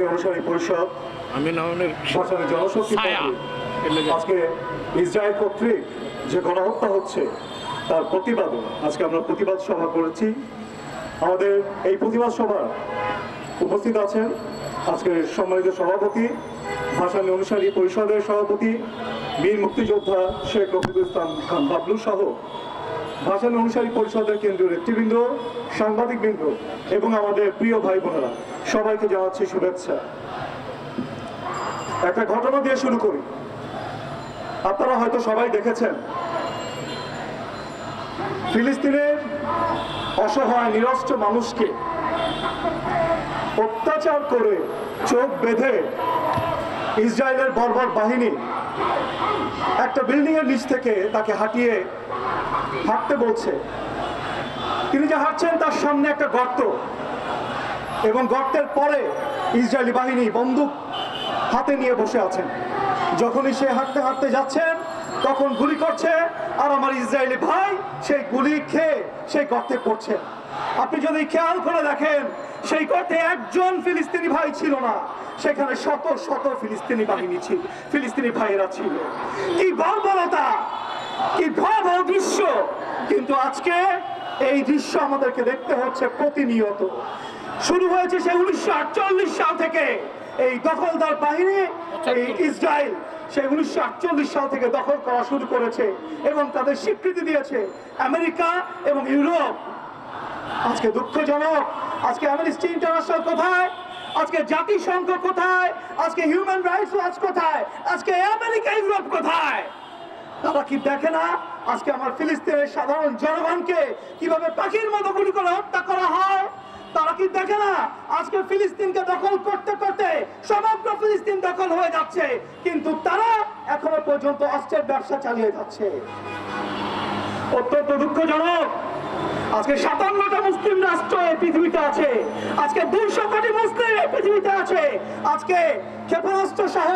অনুসারী পরিষদ ভাসানী জনশক্তি আজকে ইসরায়েল কর্তৃক যে গণহত্যা হচ্ছে তার প্রতিবাদে আজকে আমরা প্রতিবাদ সভা করেছি। আমাদের এই প্রতিবাদ সভা উপস্থিত আছেন আজকের সম্মানিত সভাপতি, ভাসানী অনুসারী পরিষদের সভাপতি, বীর মুক্তিযোদ্ধা শেখ রফিকুল ইসলাম খান বাবলু সহ ভাসানী অনুসারী পরিষদের কেন্দ্রীয় নেতৃবৃন্দ, সাংবাদিকবৃন্দ এবং আমাদের প্রিয় ভাই বোনেরা, সবাইকে জানাচ্ছি শুভেচ্ছা। একটা ঘটনা দিয়ে শুরু করি। আপনারা হয়তো সবাই দেখেছেন ফিলিস্তিনের অসহায় নিরস্ত্র মানুষকে অত্যাচার করে চোখ বেঁধে ইসরায়েলের বর্বর বাহিনী একটা বিল্ডিং এর নিচ থেকে তাকে হাঁটতে বলছে। তিনি যে হাঁটছেন তার সামনে একটা গর্ত এবং গর্তের পরে ইসরায়েলি বাহিনী বন্দুক হাতে নিয়ে বসে আছেন। যখনই সে হাঁটতে হাঁটতে যাচ্ছেন তখন গুলি করছে, আর আমার ইসরায়েলি ভাই সেই গুলি খেয়ে সেই গর্তে পড়ছে। আপনি যদি খেয়াল করে দেখেন সেই গর্তে একজন ফিলিস্তিনি ভাই ছিল না, সেখানে শত শত ফিলিস্তিনি বাহিনী ছিল, ফিলিস্তিনি ভাইয়েরা ছিল। কি বর্বরতা, কি ভয়াবহ দৃশ্য! কিন্তু আজকে এই দৃশ্য আমাদেরকে দেখতে হচ্ছে প্রতিনিয়ত। শুরু হয়েছে সে 1948 সাল থেকে এই দখলদার বাহিনী, এই ইসরায়েল সেই 1948 সাল থেকে দখল করা শুরু করেছে এবং তাদের স্বীকৃতি দিয়েছে আমেরিকা এবং ইউরোপ। আজকে দুঃখজনক, আজকে অ্যামনেস্টি ইন্টারন্যাশনাল কোথায়, আজকে জাতিসংঘ কোথায়, আজকে হিউম্যান রাইটস ওয়াচ কোথায়, আজকে আমেরিকা ইউরোপ কোথায়? তারা কি দেখে না আজকে আমার ফিলিস্তিনের সাধারণ জনগণকে কিভাবে পাখির মতো গুলি করে হত্যা করা হয়? তারা কি দেখে না আজকে ফিলিস্তিনকে দখল করতে করতে সমগ্র ফিলিস্তিন দখল হয়ে যাচ্ছে, কিন্তু তারা এখনো পর্যন্ত অস্ত্রের ব্যবসা চালিয়ে যাচ্ছে? অত্যন্ত দুঃখজনক। আজকে 57টা মুসলিম রাষ্ট্র এই পৃথিবীতে আছে, আজকে 200 কোটি মুসলিম এই পৃথিবীতে আছে, আজকে ক্ষেপণাস্ত্র সহ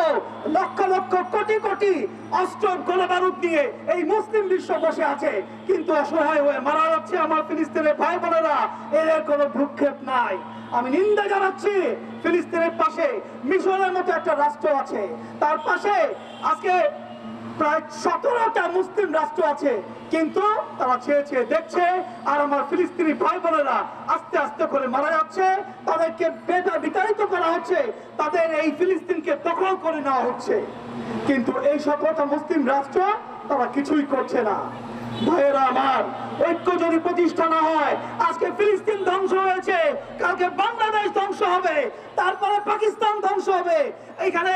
লক্ষ লক্ষ কোটি কোটি অস্ত্র গোলাবারুদ নিয়ে এই মুসলিম বিশ্ব বসে আছে, কিন্তু অসহায় হয়ে মারা যাচ্ছে আমার ফিলিস্তিনের ভাই বোনেরা। এদের কোনো ভ্রুক্ষেপ নাই। আমি নিন্দা জানাচ্ছি। ফিলিস্তিনের পাশে মিশরের মতো একটা রাষ্ট্র আছে, তার পাশে আজকে প্রায় 17টা মুসলিম রাষ্ট্র আছে, কিন্তু তারা চেয়ে চেয়ে দেখছে আর আমার ফিলিস্তিনি ভাই বোনেরা আস্তে আস্তে করে মারা যাচ্ছে, তাদেরকে বিতাড়িত করা হচ্ছে, তাদের এই ফিলিস্তিনকে দখল করে নেওয়া হচ্ছে, কিন্তু এই 17টা মুসলিম রাষ্ট্র তারা কিছুই করছে না। ভাইয়েরা আমার, ঐক্য যদি প্রতিষ্ঠা না হয়, আজকে ফিলিস্তিন ধ্বংস হয়েছে, কালকে বাংলাদেশ ধ্বংস হবে, তারপরে পাকিস্তান ধ্বংস হবে, এখানে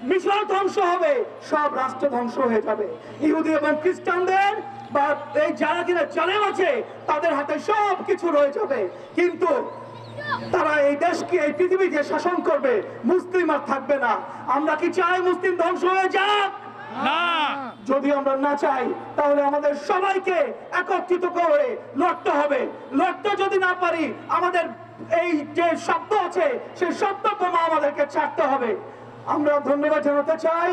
মিশর ধ্বংস হবে, সব রাষ্ট্র ধ্বংস হয়ে যাবে। ইহুদি এবং খ্রিস্টানদের বা এই যারা কিনা জালেম আছে তাদের হাতে সব কিছু রয়ে যাবে, কিন্তু তারা এই দেশকে, এই পৃথিবীকে শাসন করবে, মুসলিম আর থাকবে না। আমরা কি চাই মুসলিম ধ্বংস হয়ে যাক? না। যদি আমরা না চাই তাহলে আমাদের সবাইকে একত্রিত করে লড়তে হবে। লড়তে যদি না পারি, আমাদের এই যে শব্দ আছে সেই শব্দ বোমা আমাদেরকে ছাড়তে হবে। আমরা ধন্যবাদ জানাতে চাই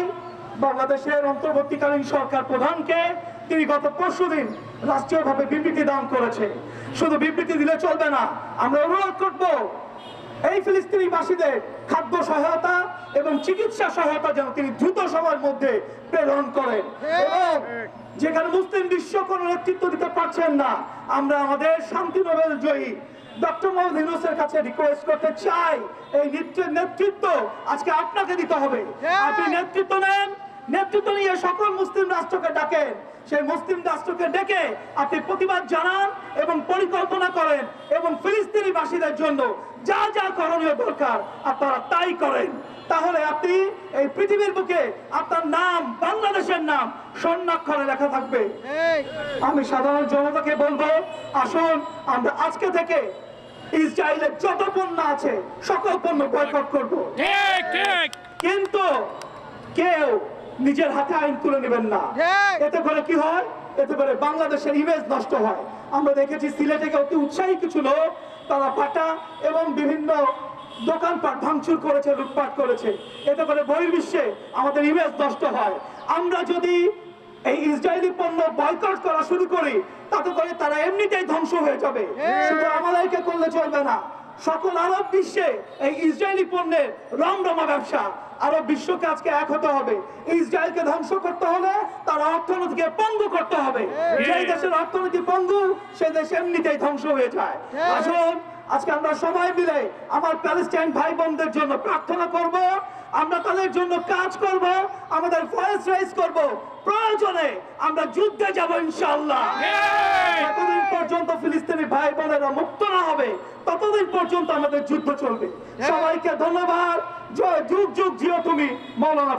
বাংলাদেশের অন্তর্বর্তীকালীন সরকার প্রধানকে। তিনি গত পরশুদিন রাষ্ট্রীয়ভাবে বিবৃতি দান করেছে। শুধু বিবৃতি দিলে চলবে না, আমরা অনুরোধ করব এই ফিলিস্তিনি বাসীদের খাদ্য সহায়তা এবং চিকিৎসা সহায়তা যেন তিনি দ্রুত সময়ের মধ্যে প্রেরণ করেন। এবং যেখানে মুসলিম বিশ্ব কোনো নেতৃত্ব দিতে পারছেন না, আমরা আমাদের শান্তি নোবেল জয়ী ডক্টর মোহাম্মদ ইউনূসের কাছে রিকোয়েস্ট করতে চাই, এই নেতৃত্ব আজকে আপনাকে দিতে হবে। আপনি নেতৃত্ব নেন, নেতৃত্ব নিয়ে সকল মুসলিম রাষ্ট্রকে ডাকেন, সেই মুসলিম রাষ্ট্রকে ডেকে আপনি প্রতিবাদ জানান এবং পরিকল্পনা করেন এবং ফিলিস্তিনি বাসীদের জন্য যা যা করণীয় দরকার আপনারা তাই করেন। তাহলে আপনি এই পৃথিবীর বুকে আপনার নাম, বাংলাদেশের নাম স্বর্ণাক্ষরে লেখা থাকবে। আমি সাধারণ জনতাকে বলবো, আসুন আমরা আজকে থেকে ইসরায়েলের যত পণ্য আছে সকল পণ্য বয়কট করব, কিন্তু কেউ নিজের হাতে আইন তুলে নেবেন না। এতে করে কি হয়? এতে করে বাংলাদেশের ইমেজ নষ্ট হয়। আমরা দেখেছি সিলেটে অতি উৎসাহী কিছু লোক তারা পাটা এবং বিভিন্ন দোকানপাট ভাঙচুর করেছে, লুটপাট করেছে, এতে করে বহির্বিশ্বে আমাদের ইমেজ নষ্ট হয়। আমরা যদি এই ইসরায়েলি পণ্য বয়কট করা শুরু করি, তাতে করে তারা এমনিতেই ধ্বংস হয়ে যাবে। শুধু আমাদেরকে করলে চলবে না, সকল আরব বিশ্বে এই ইসরায়েলি পণ্যের রমরমা ব্যবসা। আরব বিশ্বকে আজকে এক হতে হবে। ইসরায়েলকে ধ্বংস করতে হলে তার অর্থনীতিকে পঙ্গু করতে হবে। যেই দেশের অর্থনীতি পঙ্গু সেই দেশ এমনিতেই ধ্বংস হয়ে যায়। আসুন আজকে আমরা সবাই মিলে আমার প্যালেস্টাইন ভাই বোনদের জন্য প্রার্থনা করব, আমরা তাদের জন্য কাজ করব, আমাদের ভয়েস রাইজ করব, প্রয়োজনে আমরা যুদ্ধে যাব ইনশাআল্লাহ। যতদিন পর্যন্ত ফিলিস্তিনি ভাই বোনেরা মুক্ত না হবে ততদিন পর্যন্ত আমাদের যুদ্ধ চলবে। সবাইকে ধন্যবাদ। জয় যুগ যুগ জিও তুমি মৌলানা।